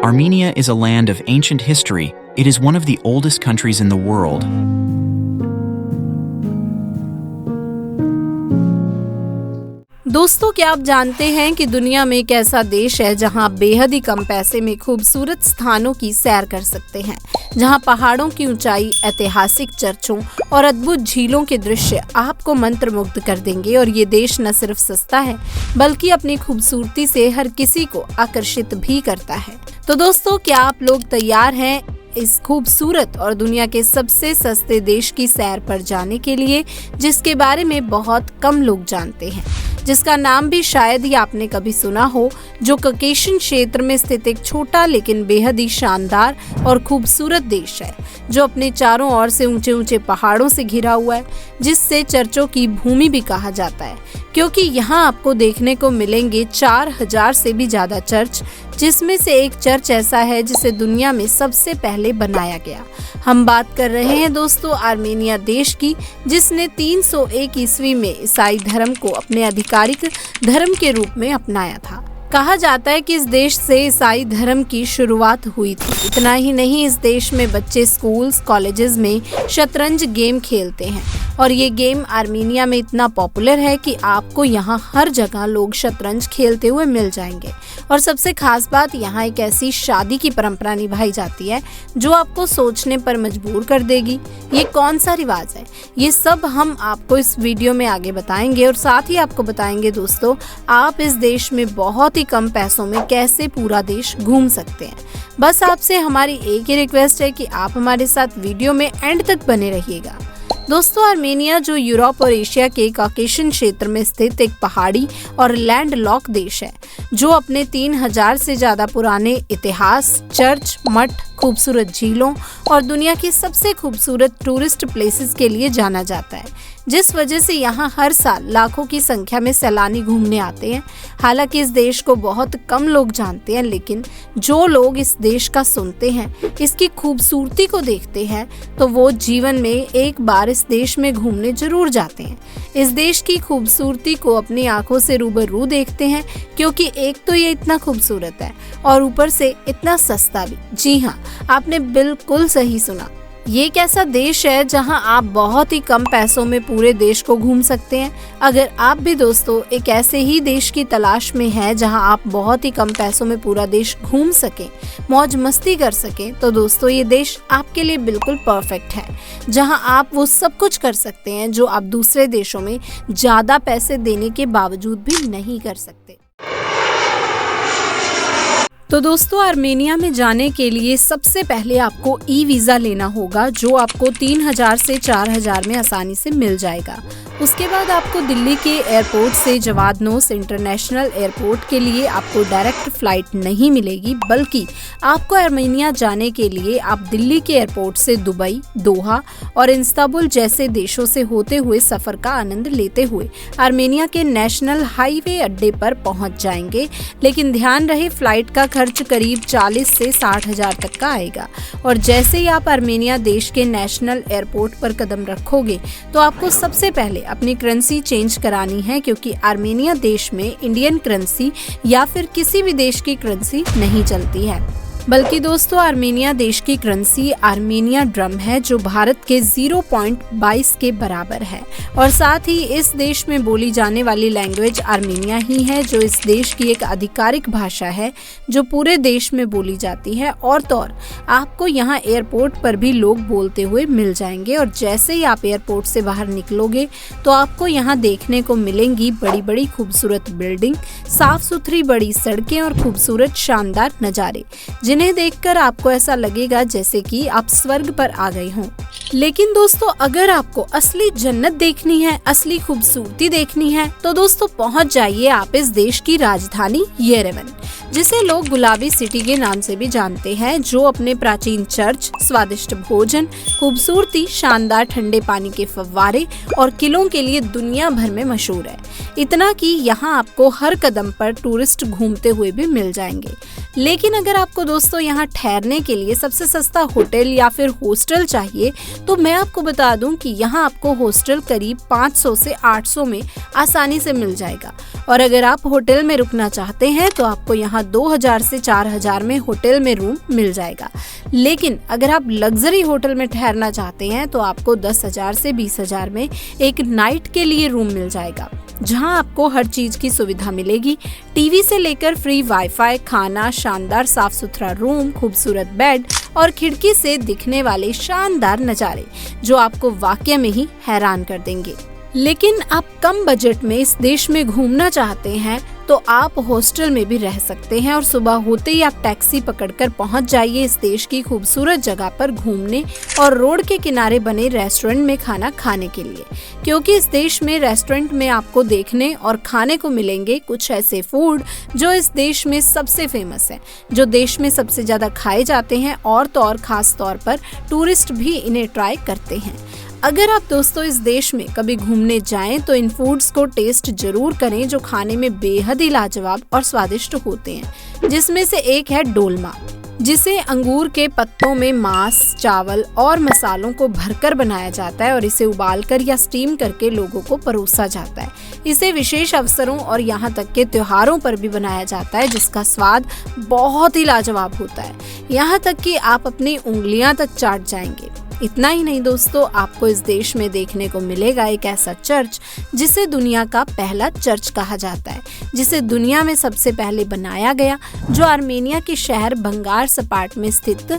Armenia is a land of ancient history. It is one of the oldest countries in the world. दोस्तों, क्या आप जानते हैं कि दुनिया में एक ऐसा देश है जहां आप बेहद ही कम पैसे में खूबसूरत स्थानों की सैर कर सकते हैं, जहां पहाड़ों की ऊंचाई, ऐतिहासिक चर्चों और अद्भुत झीलों के दृश्य आपको मंत्रमुग्ध कर देंगे। और ये देश न सिर्फ सस्ता है बल्कि अपनी खूबसूरती से हर किसी को आकर्षित भी करता है। तो दोस्तों, क्या आप लोग तैयार हैं इस खूबसूरत और दुनिया के सबसे सस्ते देश की सैर पर जाने के लिए, जिसके बारे में बहुत कम लोग जानते हैं, जिसका नाम भी शायद ही आपने कभी सुना हो, जो कॉकेशियन क्षेत्र में स्थित एक छोटा लेकिन बेहद ही शानदार और खूबसूरत देश है, जो अपने चारों ओर से ऊंचे ऊंचे पहाड़ों से घिरा हुआ है, जिससे चर्चों की भूमि भी कहा जाता है, क्योंकि यहाँ आपको देखने को मिलेंगे 4000 से भी ज्यादा चर्च, जिसमें से एक चर्च ऐसा है जिसे दुनिया में सबसे पहले बनाया गया। हम बात कर रहे हैं दोस्तों आर्मेनिया देश की, जिसने 301 ईस्वी में ईसाई धर्म को अपने आधिकारिक धर्म के रूप में अपनाया था। कहा जाता है कि इस देश से ईसाई धर्म की शुरुआत हुई थी। इतना ही नहीं, इस देश में बच्चे स्कूल्स, कॉलेजेस में शतरंज गेम खेलते हैं और ये गेम आर्मेनिया में इतना पॉपुलर है कि आपको यहाँ हर जगह लोग शतरंज खेलते हुए मिल जाएंगे। और सबसे खास बात, यहाँ एक ऐसी शादी की परंपरा निभाई जाती है जो आपको सोचने पर मजबूर कर देगी। ये कौन सा रिवाज है, ये सब हम आपको इस वीडियो में आगे बताएंगे और साथ ही आपको बताएंगे दोस्तों, आप इस देश में बहुत ही कम पैसों में कैसे पूरा देश घूम सकते हैं। बस आपसे हमारी एक ही रिक्वेस्ट है कि आप हमारे साथ वीडियो में एंड तक बने रहिएगा। दोस्तों, आर्मेनिया जो यूरोप और एशिया के कॉकेशियन क्षेत्र में स्थित एक पहाड़ी और लैंडलॉक देश है, जो अपने 3000 से ज्यादा पुराने इतिहास, चर्च, मठ, खूबसूरत झीलों और दुनिया की सबसे खूबसूरत टूरिस्ट प्लेसेस के लिए जाना जाता है, जिस वजह से यहाँ हर साल लाखों की संख्या में सैलानी घूमने आते हैं। हालांकि इस देश को बहुत कम लोग जानते हैं, लेकिन जो लोग इस देश का सुनते हैं, इसकी खूबसूरती को देखते हैं, तो वो जीवन में एक बार इस देश में घूमने जरूर जाते हैं। इस देश की खूबसूरती को अपनी आंखों से रूबरू देखते हैं, क्योंकि एक तो ये इतना खूबसूरत है और ऊपर से इतना सस्ता भी। जी हाँ, आपने बिल्कुल सही सुना। ये एक ऐसा देश है जहां आप बहुत ही कम पैसों में पूरे देश को घूम सकते हैं। अगर आप भी दोस्तों एक ऐसे ही देश की तलाश में हैं जहां आप बहुत ही कम पैसों में पूरा देश घूम सकें, मौज मस्ती कर सकें, तो दोस्तों ये देश आपके लिए बिल्कुल परफेक्ट है, जहां आप वो सब कुछ कर सकते हैं जो आप दूसरे देशों में ज्यादा पैसे देने के बावजूद भी नहीं कर सकते। तो दोस्तों, आर्मेनिया में जाने के लिए सबसे पहले आपको ई वीज़ा लेना होगा, जो आपको 3000 से 4000 में आसानी से मिल जाएगा। उसके बाद आपको दिल्ली के एयरपोर्ट से जवादनोस इंटरनेशनल एयरपोर्ट के लिए आपको डायरेक्ट फ्लाइट नहीं मिलेगी, बल्कि आपको आर्मेनिया जाने के लिए आप दिल्ली के एयरपोर्ट से दुबई, दोहा और इस्तांबुल जैसे देशों से होते हुए सफर का आनंद लेते हुए आर्मेनिया के नेशनल हाईवे अड्डे पर पहुंच जाएंगे। लेकिन ध्यान रहे, फ्लाइट का खर्च करीब 40 से 60 हजार तक का आएगा। और जैसे ही आप आर्मेनिया देश के नेशनल एयरपोर्ट पर कदम रखोगे, तो आपको सबसे पहले अपनी करेंसी चेंज करानी है, क्योंकि आर्मेनिया देश में इंडियन करेंसी या फिर किसी भी देश की करेंसी नहीं चलती है, बल्कि दोस्तों आर्मेनिया देश की करेंसी आर्मेनिया ड्रम है, जो भारत के 0.22 के बराबर है। और साथ ही इस देश में बोली जाने वाली लैंग्वेज आर्मेनिया ही है, जो इस देश की एक आधिकारिक भाषा है, जो पूरे देश में बोली जाती है। और तो और आपको यहाँ एयरपोर्ट पर भी लोग बोलते हुए मिल जाएंगे। और जैसे ही आप एयरपोर्ट से बाहर निकलोगे, तो आपको यहाँ देखने को मिलेंगी बड़ी बड़ी खूबसूरत बिल्डिंग, साफ सुथरी बड़ी सड़कें और खूबसूरत शानदार नज़ारे, जिन्हें देखकर आपको ऐसा लगेगा जैसे कि आप स्वर्ग पर आ गए हों। लेकिन दोस्तों, अगर आपको असली जन्नत देखनी है, असली खूबसूरती देखनी है, तो दोस्तों पहुंच जाइए आप इस देश की राजधानी येरेवन, जिसे लोग गुलाबी सिटी के नाम से भी जानते हैं, जो अपने प्राचीन चर्च, स्वादिष्ट भोजन, खूबसूरती, शानदार ठंडे पानी के फव्वारे और किलों के लिए दुनिया भर में मशहूर है। इतना कि यहाँ आपको हर कदम पर टूरिस्ट घूमते हुए भी मिल जाएंगे। लेकिन अगर आपको दोस्तों यहाँ ठहरने के लिए सबसे सस्ता होटल या फिर हॉस्टल चाहिए, तो मैं आपको बता दूं कि यहाँ आपको हॉस्टल करीब 500 से 800 में आसानी से मिल जाएगा। और अगर आप होटल में रुकना चाहते हैं, तो आपको यहाँ जहां 2000 से 4000 में होटल में रूम मिल जाएगा। लेकिन अगर आप लग्जरी होटल में ठहरना चाहते हैं तो आपको 10,000 से 20,000 में एक नाइट के लिए रूम मिल जाएगा, जहां आपको हर चीज की सुविधा मिलेगी। टीवी से लेकर फ्री वाईफाई, खाना, शानदार साफ सुथरा रूम, खूबसूरत बेड और खिड़की से दिखने वाले शानदार नज़ारे जो आपको वाकई में ही हैरान कर देंगे। लेकिन आप कम बजट में इस देश में घूमना चाहते हैं तो आप हॉस्टल में भी रह सकते हैं और सुबह होते ही आप टैक्सी पकड़कर पहुंच जाइए इस देश की खूबसूरत जगह पर घूमने और रोड के किनारे बने रेस्टोरेंट में खाना खाने के लिए, क्योंकि इस देश में रेस्टोरेंट में आपको देखने और खाने को मिलेंगे कुछ ऐसे फूड जो इस देश में सबसे फेमस है, जो देश में सबसे ज्यादा खाए जाते हैं और तो और खास तौर पर टूरिस्ट भी इन्हें ट्राई करते हैं। अगर आप दोस्तों इस देश में कभी घूमने जाएं तो इन फूड्स को टेस्ट जरूर करें जो खाने में बेहद ही लाजवाब और स्वादिष्ट होते हैं, जिसमें से एक है डोलमा, जिसे अंगूर के पत्तों में मांस, चावल और मसालों को भरकर बनाया जाता है और इसे उबालकर या स्टीम करके लोगों को परोसा जाता है। इसे विशेष अवसरों और यहाँ तक के त्योहारों पर भी बनाया जाता है, जिसका स्वाद बहुत ही लाजवाब होता है, यहाँ तक कि आप अपनी उंगलियां तक चाट जाएंगे। इतना ही नहीं दोस्तों, आपको इस देश में देखने को मिलेगा एक ऐसा चर्च जिसे दुनिया का पहला चर्च कहा जाता है, जिसे दुनिया में सबसे पहले बनाया गया, जो आर्मेनिया के शहर बंगार सपाट में स्थित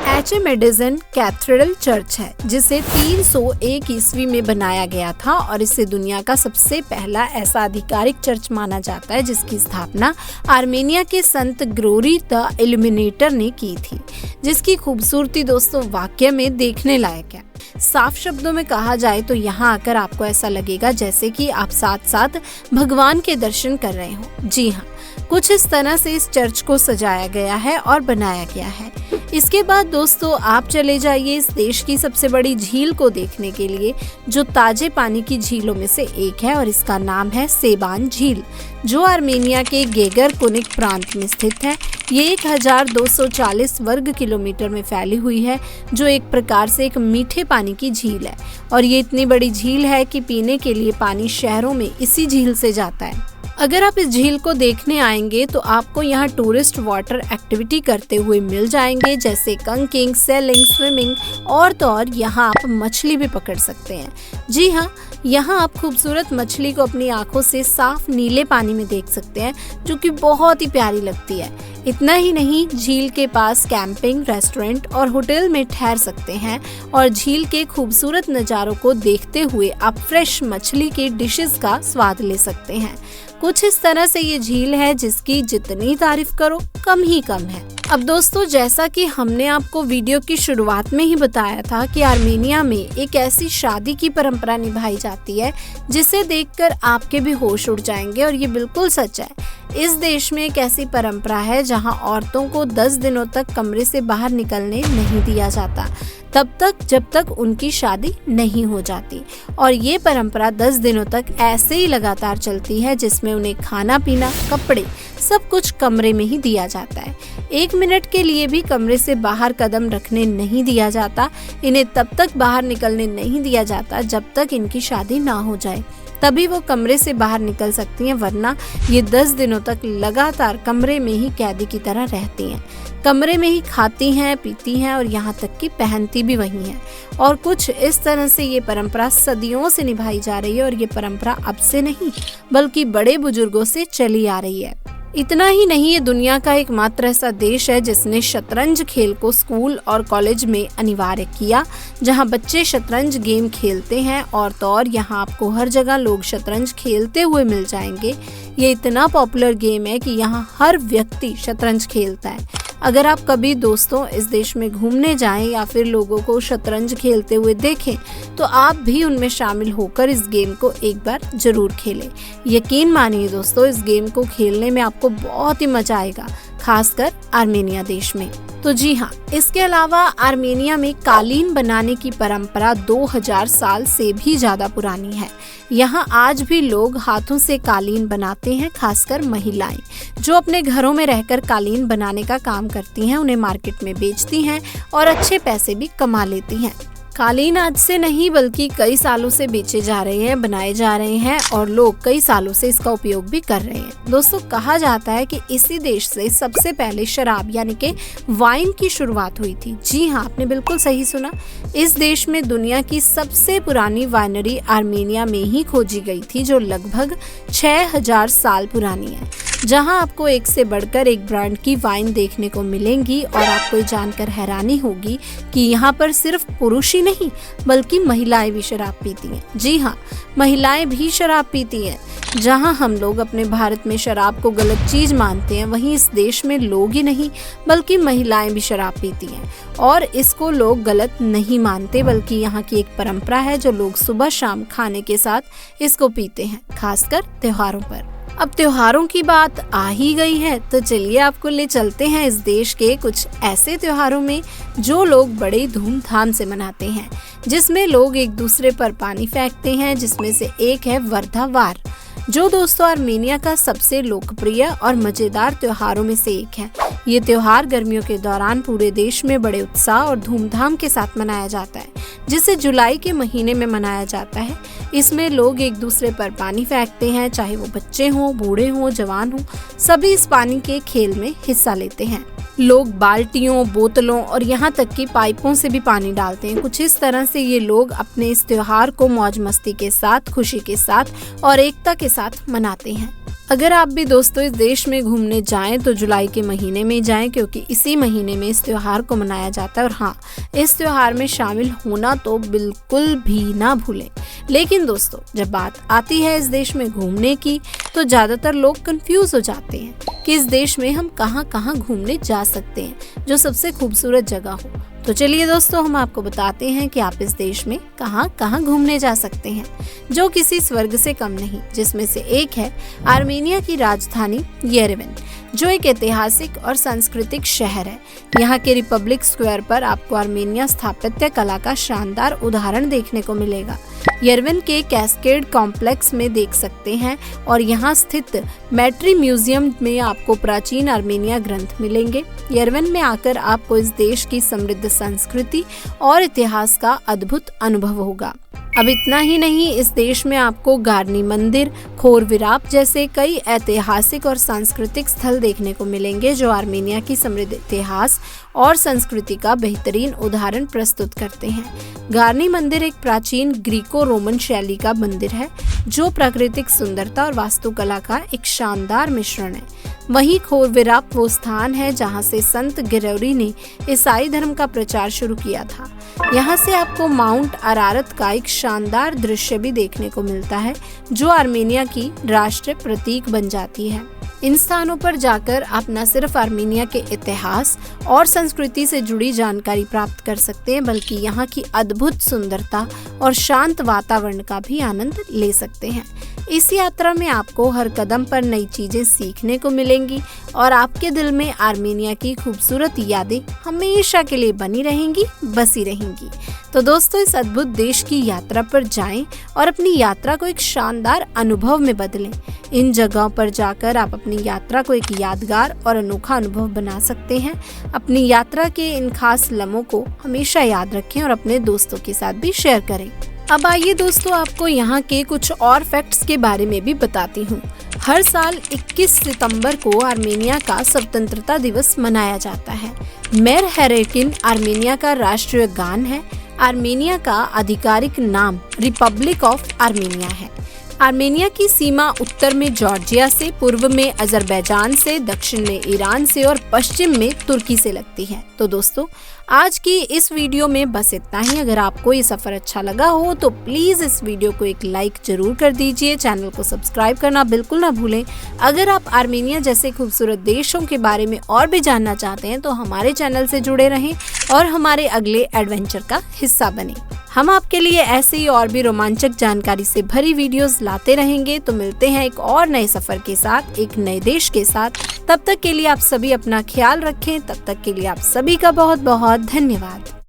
एचेमेडिजन कैथेड्रल चर्च है, जिसे 301 ईस्वी में बनाया गया था और इसे दुनिया का सबसे पहला ऐसा आधिकारिक चर्च माना जाता है जिसकी स्थापना आर्मेनिया के संत ग्रोरी द इल्यूमिनेटर ने की थी, जिसकी खूबसूरती दोस्तों वाकई में देखने लायक है। साफ शब्दों में कहा जाए तो यहाँ आकर आपको ऐसा लगेगा जैसे कि आप साथ साथ भगवान के दर्शन कर रहे हो। जी हाँ, कुछ इस तरह से इस चर्च को सजाया गया है और बनाया गया है। इसके बाद दोस्तों आप चले जाइए इस देश की सबसे बड़ी झील को देखने के लिए, जो ताजे पानी की झीलों में से एक है और इसका नाम है सेबान झील, जो आर्मेनिया के गेगर कोनिक प्रांत में स्थित है। ये 1240 वर्ग किलोमीटर में फैली हुई है, जो एक प्रकार से एक मीठे पानी की झील है और ये इतनी बड़ी झील है कि पीने के लिए पानी शहरों में इसी झील से जाता है। अगर आप इस झील को देखने आएंगे तो आपको यहाँ टूरिस्ट वाटर एक्टिविटी करते हुए मिल जाएंगे, जैसे कंकिंग, सेलिंग, स्विमिंग और तो और यहाँ आप मछली भी पकड़ सकते हैं। जी हाँ, यहाँ आप खूबसूरत मछली को अपनी आंखों से साफ नीले पानी में देख सकते हैं, जो कि बहुत ही प्यारी लगती है। इतना ही नहीं, झील के पास कैंपिंग, रेस्टोरेंट और होटल में ठहर सकते हैं और झील के खूबसूरत नज़ारों को देखते हुए आप फ्रेश मछली के डिशेस का स्वाद ले सकते हैं। कुछ इस तरह से ये झील है जिसकी जितनी तारीफ करो कम ही कम है। अब दोस्तों, जैसा कि हमने आपको वीडियो की शुरुआत में ही बताया था कि आर्मेनिया में एक ऐसी शादी की परंपरा निभाई जाती है जिसे देखकर आपके भी होश उड़ जाएंगे और ये बिल्कुल सच है। इस देश में एक ऐसी परंपरा है जहां औरतों को 10 दिनों तक कमरे से बाहर निकलने नहीं दिया जाता, तब तक जब तक उनकी शादी नहीं हो जाती। और ये परंपरा 10 दिनों तक ऐसे ही लगातार चलती है, जिसमें उन्हें खाना पीना, कपड़े सब कुछ कमरे में ही दिया जाता है। 1 मिनट के लिए भी कमरे से बाहर कदम रखने नहीं दिया जाता। इन्हें तब तक बाहर निकलने नहीं दिया जाता जब तक इनकी शादी ना हो जाए, तभी वो कमरे से बाहर निकल सकती हैं, वरना ये 10 दिनों तक लगातार कमरे में ही कैदी की तरह रहती हैं। कमरे में ही खाती हैं, पीती हैं और यहाँ तक कि पहनती भी वही हैं। और कुछ इस तरह से ये परंपरा सदियों से निभाई जा रही है और ये परंपरा अब से नहीं बल्कि बड़े बुजुर्गों से चली आ रही है। इतना ही नहीं, ये दुनिया का एकमात्र ऐसा देश है जिसने शतरंज खेल को स्कूल और कॉलेज में अनिवार्य किया, जहां बच्चे शतरंज गेम खेलते हैं और तो और यहाँ आपको हर जगह लोग शतरंज खेलते हुए मिल जाएंगे। ये इतना पॉपुलर गेम है कि यहाँ हर व्यक्ति शतरंज खेलता है। अगर आप कभी दोस्तों इस देश में घूमने जाएं या फिर लोगों को शतरंज खेलते हुए देखें तो आप भी उनमें शामिल होकर इस गेम को एक बार जरूर खेलें। यकीन मानिए दोस्तों, इस गेम को खेलने में आपको बहुत ही मजा आएगा, खासकर आर्मेनिया देश में। तो जी हाँ, इसके अलावा आर्मेनिया में कालीन बनाने की परंपरा 2000 साल से भी ज्यादा पुरानी है। यहाँ आज भी लोग हाथों से कालीन बनाते हैं, खासकर महिलाएं जो अपने घरों में रहकर कालीन बनाने का काम करती हैं, उन्हें मार्केट में बेचती हैं और अच्छे पैसे भी कमा लेती हैं। कालीन आज से नहीं बल्कि कई सालों से बेचे जा रहे हैं, बनाए जा रहे हैं और लोग कई सालों से इसका उपयोग भी कर रहे हैं। दोस्तों, कहा जाता है कि इसी देश से सबसे पहले शराब यानी कि वाइन की शुरुआत हुई थी। जी हाँ, आपने बिल्कुल सही सुना। इस देश में दुनिया की सबसे पुरानी वाइनरी आर्मेनिया में ही खोजी गई थी, जो लगभग 6000 साल पुरानी है, जहां आपको एक से बढ़कर एक ब्रांड की वाइन देखने को मिलेंगी। और आपको ये जानकर हैरानी होगी कि यहाँ पर सिर्फ पुरुष ही नहीं बल्कि महिलाएं भी शराब पीती हैं। जी हाँ, महिलाएं भी शराब पीती हैं। जहां हम लोग अपने भारत में शराब को गलत चीज मानते हैं, वहीं इस देश में लोग ही नहीं बल्कि महिलाएं भी शराब पीती हैं और इसको लोग गलत नहीं मानते, बल्कि यहाँ की एक परंपरा है जो लोग सुबह शाम खाने के साथ इसको पीते हैं, खासकर त्योहारों पर। अब त्योहारों की बात आ ही गई है तो चलिए आपको ले चलते हैं इस देश के कुछ ऐसे त्योहारों में जो लोग बड़े धूमधाम से मनाते हैं, जिसमें लोग एक दूसरे पर पानी फेंकते हैं, जिसमें से एक है वर्धावार, जो दोस्तों आर्मेनिया का सबसे लोकप्रिय और मजेदार त्योहारों में से एक है। ये त्योहार गर्मियों के दौरान पूरे देश में बड़े उत्साह और धूमधाम के साथ मनाया जाता है, जिसे जुलाई के महीने में मनाया जाता है। इसमें लोग एक दूसरे पर पानी फेंकते हैं, चाहे वो बच्चे हों, बूढ़े हों, जवान हों, सभी इस पानी के खेल में हिस्सा लेते हैं। लोग बाल्टियों, बोतलों और यहाँ तक कि पाइपों से भी पानी डालते हैं। कुछ इस तरह से ये लोग अपने इस त्योहार को मौज मस्ती के साथ, खुशी के साथ और एकता के साथ मनाते हैं। अगर आप भी दोस्तों इस देश में घूमने जाएं तो जुलाई के महीने में जाएं, क्योंकि इसी महीने में इस त्योहार को मनाया जाता है। और हाँ, इस त्योहार में शामिल होना तो बिल्कुल भी ना भूलें। लेकिन दोस्तों, जब बात आती है इस देश में घूमने की, तो ज्यादातर लोग कंफ्यूज हो जाते हैं कि इस देश में हम कहाँ कहाँ घूमने जा सकते हैं, जो सबसे खूबसूरत जगह हो। तो चलिए दोस्तों, हम आपको बताते हैं कि आप इस देश में कहाँ कहाँ घूमने जा सकते हैं, जो किसी स्वर्ग से कम नहीं, जिसमें से एक है आर्मेनिया की राजधानी येरेवन, जो एक ऐतिहासिक और सांस्कृतिक शहर है। यहाँ के रिपब्लिक स्क्वायर पर आपको आर्मेनिया स्थापत्य कला का शानदार उदाहरण देखने को मिलेगा। येरेवन के कैस्केड कॉम्प्लेक्स में देख सकते हैं और यहाँ स्थित मैट्री म्यूजियम में आपको प्राचीन आर्मेनिया ग्रंथ मिलेंगे। येरेवन में आकर आपको इस देश की समृद्ध संस्कृति और इतिहास का अद्भुत अनुभव होगा। अब इतना ही नहीं, इस देश में आपको गार्नी मंदिर, खोरविराप जैसे कई ऐतिहासिक और सांस्कृतिक स्थल देखने को मिलेंगे, जो आर्मेनिया की समृद्ध इतिहास और संस्कृति का बेहतरीन उदाहरण प्रस्तुत करते हैं। गार्नी मंदिर एक प्राचीन ग्रीको रोमन शैली का मंदिर है, जो प्राकृतिक सुंदरता और वास्तुकला का एक शानदार मिश्रण है। वहीं खोरविराप वो स्थान है जहां से संत गिरौरी ने ईसाई धर्म का प्रचार शुरू किया था। यहाँ से आपको माउंट अरारत का एक शानदार दृश्य भी देखने को मिलता है, जो आर्मेनिया की राष्ट्रीय प्रतीक बन जाती है। इन स्थानों पर जाकर आप न सिर्फ आर्मेनिया के इतिहास और संस्कृति से जुड़ी जानकारी प्राप्त कर सकते हैं, बल्कि यहाँ की अद्भुत सुंदरता और शांत वातावरण का भी आनंद ले सकते हैं। इस यात्रा में आपको हर कदम पर नई चीजें सीखने को मिलेंगी और आपके दिल में आर्मेनिया की खूबसूरत यादें हमेशा के लिए बनी रहेंगी, बसी रहेंगी। तो दोस्तों, इस अद्भुत देश की यात्रा पर जाएं और अपनी यात्रा को एक शानदार अनुभव में बदलें। इन जगहों पर जाकर आप अपनी यात्रा को एक यादगार और अनोखा अनुभव बना सकते हैं। अपनी यात्रा के इन खास लम्हों को हमेशा याद रखें और अपने दोस्तों के साथ भी शेयर करें। अब आइए दोस्तों, आपको यहाँ के कुछ और फैक्ट्स के बारे में भी बताती हूँ। हर साल 21 सितंबर को आर्मेनिया का स्वतंत्रता दिवस मनाया जाता है। मेर हेरेकिन आर्मेनिया का राष्ट्रीय गान है। आर्मेनिया का आधिकारिक नाम रिपब्लिक ऑफ आर्मेनिया है। आर्मेनिया की सीमा उत्तर में जॉर्जिया से, पूर्व में अजरबैजान से, दक्षिण में ईरान से और पश्चिम में तुर्की से लगती है। तो दोस्तों, आज की इस वीडियो में बस इतना ही। अगर आपको ये सफर अच्छा लगा हो तो प्लीज इस वीडियो को एक लाइक जरूर कर दीजिए। चैनल को सब्सक्राइब करना बिल्कुल ना भूलें। अगर आप आर्मेनिया जैसे खूबसूरत देशों के बारे में और भी जानना चाहते हैं तो हमारे चैनल से जुड़े रहें और हमारे अगले एडवेंचर का हिस्सा बने। हम आपके लिए ऐसे ही और भी रोमांचक जानकारी से भरी वीडियोस लाते रहेंगे। तो मिलते हैं एक और नए सफर के साथ, एक नए देश के साथ। तब तक के लिए आप सभी अपना ख्याल रखें। तब तक के लिए आप सभी का बहुत बहुत धन्यवाद।